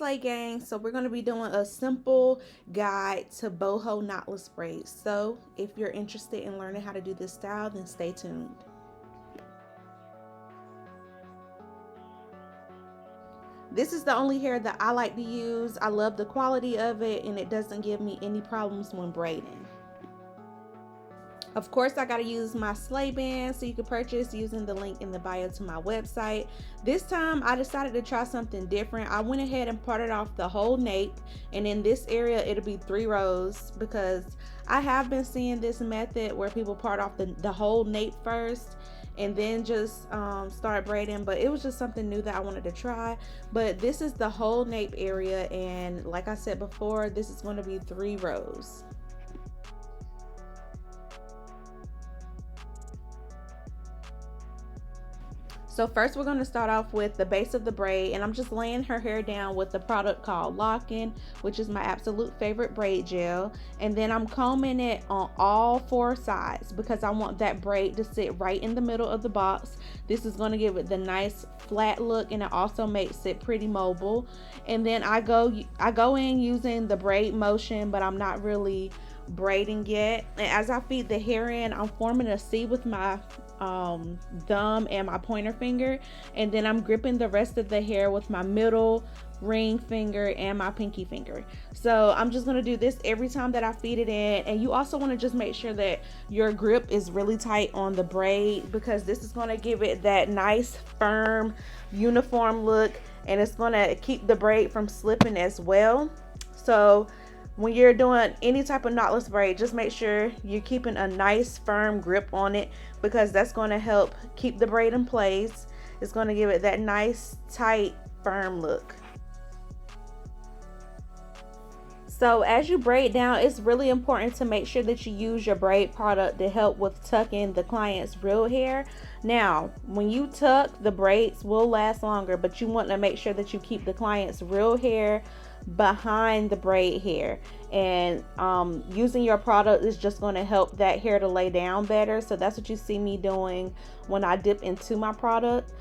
Slay Gang. So we're going to be doing a simple guide to boho knotless braids. So if you're interested in learning how to do this style, then stay tuned. This is the only hair that I like to use. I love the quality of it, and it doesn't give me any problems when braiding. Of course, I got to use my Slay band, so you can purchase using the link in the bio to my website. This time, I decided to try something different. I went ahead and parted off the whole nape, and in this area, it'll be 3 rows because I have been seeing this method where people part off the whole nape first and then just start braiding, but it was just something new that I wanted to try. But this is the whole nape area, and like I said before, this is going to be 3 rows. So first we're going to start off with the base of the braid, and I'm just laying her hair down with the product called Lock-In, which is my absolute favorite braid gel. And then I'm combing it on all 4 sides because I want that braid to sit right in the middle of the box. This is going to give it the nice flat look, and it also makes it pretty mobile. And then I go in using the braid motion, but I'm not really braiding yet. And as I feed the hair in, I'm forming a C with my thumb and my pointer finger, and then I'm gripping the rest of the hair with my middle ring finger and my pinky finger. So I'm just going to do this every time that I feed it in. And you also want to just make sure that your grip is really tight on the braid, because this is going to give it that nice firm uniform look, and it's going to keep the braid from slipping as well. So when you're doing any type of knotless braid, just make sure you're keeping a nice firm grip on it, because that's going to help keep the braid in place. It's going to give it that nice tight firm look. So as you braid down, it's really important to make sure that you use your braid product to help with tucking the client's real hair. Now, when you tuck, the braids will last longer, but you want to make sure that you keep the client's real hair behind the braid hair. And using your product is just going to help that hair to lay down better. So that's what you see me doing when I dip into my product.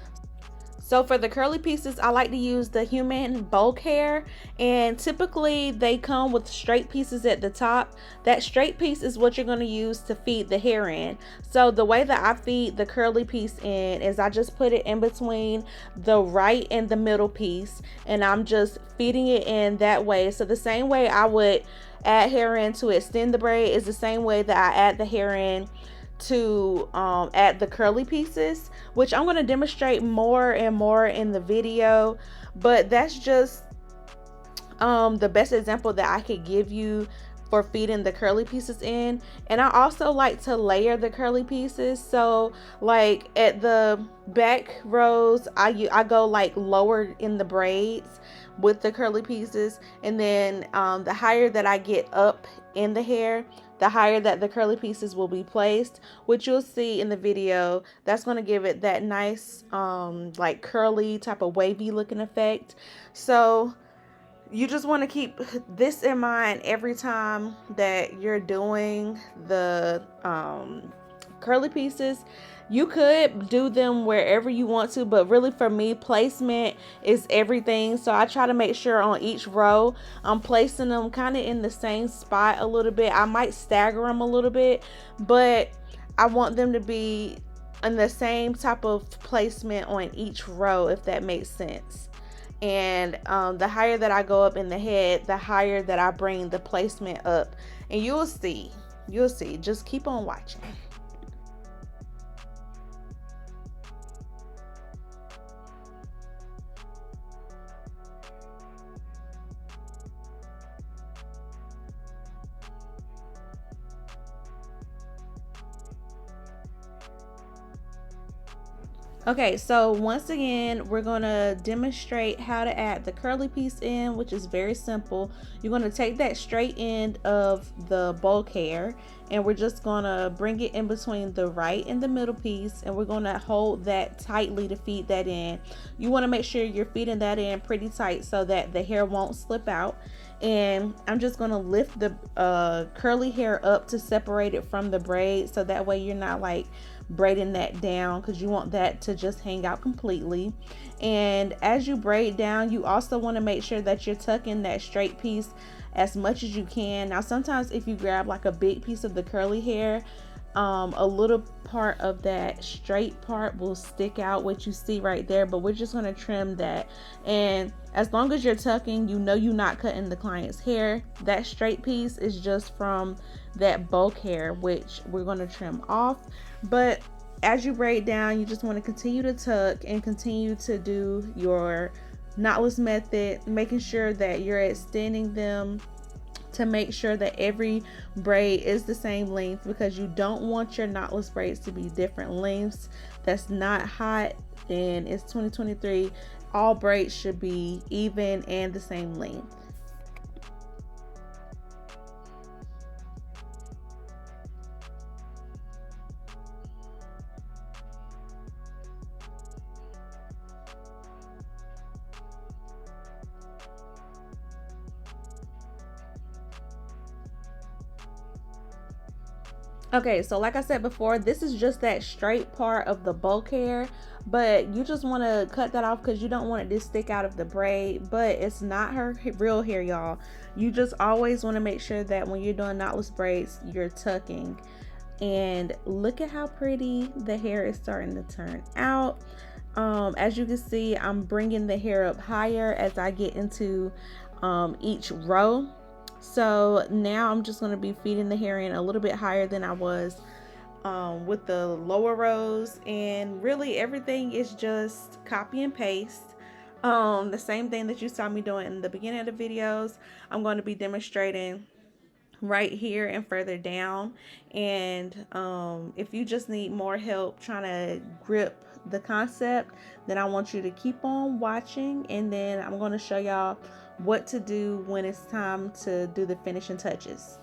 So for the curly pieces, I like to use the human bulk hair, and typically they come with straight pieces at the top. That straight piece is what you're going to use to feed the hair in. So the way that I feed the curly piece in is I just put it in between the right and the middle piece, and I'm just feeding it in that way. So the same way I would add hair in to extend the braid is the same way that I add the hair in to add the curly pieces, which I'm going to demonstrate more and more in the video, but that's just the best example that I could give you for feeding the curly pieces in. And I also like to layer the curly pieces. So like at the back rows, I go like lower in the braids with the curly pieces, and then the higher that I get up in the hair, the higher that the curly pieces will be placed, which you'll see in the video. That's going to give it that nice like curly type of wavy looking effect. So you just want to keep this in mind every time that you're doing the curly pieces. You could do them wherever you want to, but really for me, placement is everything. So I try to make sure on each row I'm placing them kind of in the same spot a little bit. I might stagger them a little bit, but I want them to be in the same type of placement on each row, if that makes sense. And the higher that I go up in the head, the higher that I bring the placement up. And you'll see, just keep on watching. Okay, so once again, we're going to demonstrate how to add the curly piece in, which is very simple. You're going to take that straight end of the bulk hair, and we're just going to bring it in between the right and the middle piece, and we're going to hold that tightly to feed that in. You want to make sure you're feeding that in pretty tight so that the hair won't slip out. And I'm just going to lift the curly hair up to separate it from the braid, so that way you're not like braiding that down, because you want that to just hang out completely. And as you braid down, you also want to make sure that you're tucking that straight piece as much as you can. Now sometimes if you grab like a big piece of the curly hair, a little part of that straight part will stick out, what you see right there, but we're just going to trim that. And as long as you're tucking, you know you're not cutting the client's hair. That straight piece is just from that bulk hair, which we're going to trim off. But as you braid down, you just want to continue to tuck and continue to do your knotless method, making sure that you're extending them to make sure that every braid is the same length, because you don't want your knotless braids to be different lengths. That's not hot, and it's 2023. All braids should be even and the same length. Okay, so like I said before, this is just that straight part of the bulk hair, but you just want to cut that off because you don't want it to stick out of the braid. But it's not her real hair, y'all. You just always want to make sure that when you're doing knotless braids, you're tucking. And look at how pretty the hair is starting to turn out. As you can see, I'm bringing the hair up higher as I get into each row. So now I'm just going to be feeding the hair in a little bit higher than I was with the lower rows. And really everything is just copy and paste. The same thing that you saw me doing in the beginning of the videos, I'm going to be demonstrating right here and further down. And if you just need more help trying to grip the concept, then I want you to keep on watching, and then I'm going to show y'all what to do when it's time to do the finishing touches.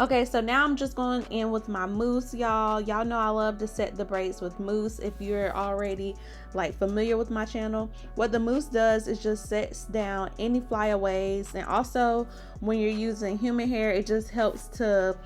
Okay, so now I'm just going in with my mousse, y'all. Y'all know I love to set the braids with mousse. If you're already like familiar with my channel, what the mousse does is just sets down any flyaways, and also when you're using human hair, it just helps to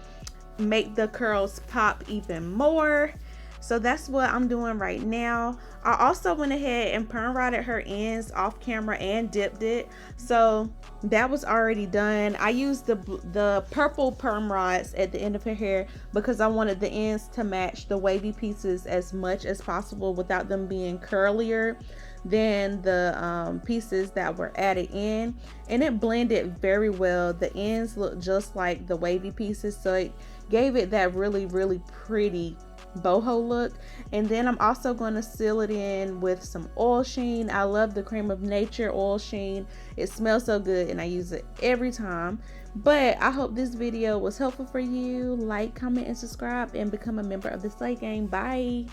make the curls pop even more. So that's what I'm doing right now. I also went ahead and perm rotted her ends off camera and dipped it, so that was already done. I used the purple perm rods at the end of her hair because I wanted the ends to match the wavy pieces as much as possible without them being curlier than the pieces that were added in, and it blended very well. The ends look just like the wavy pieces, so it gave it that really pretty boho look. And then I'm also going to seal it in with some oil sheen. I love the Cream of Nature oil sheen. It smells so good and I use it every time. But I hope this video was helpful for you. Like, comment, and subscribe, and become a member of the Slay Gang. Bye.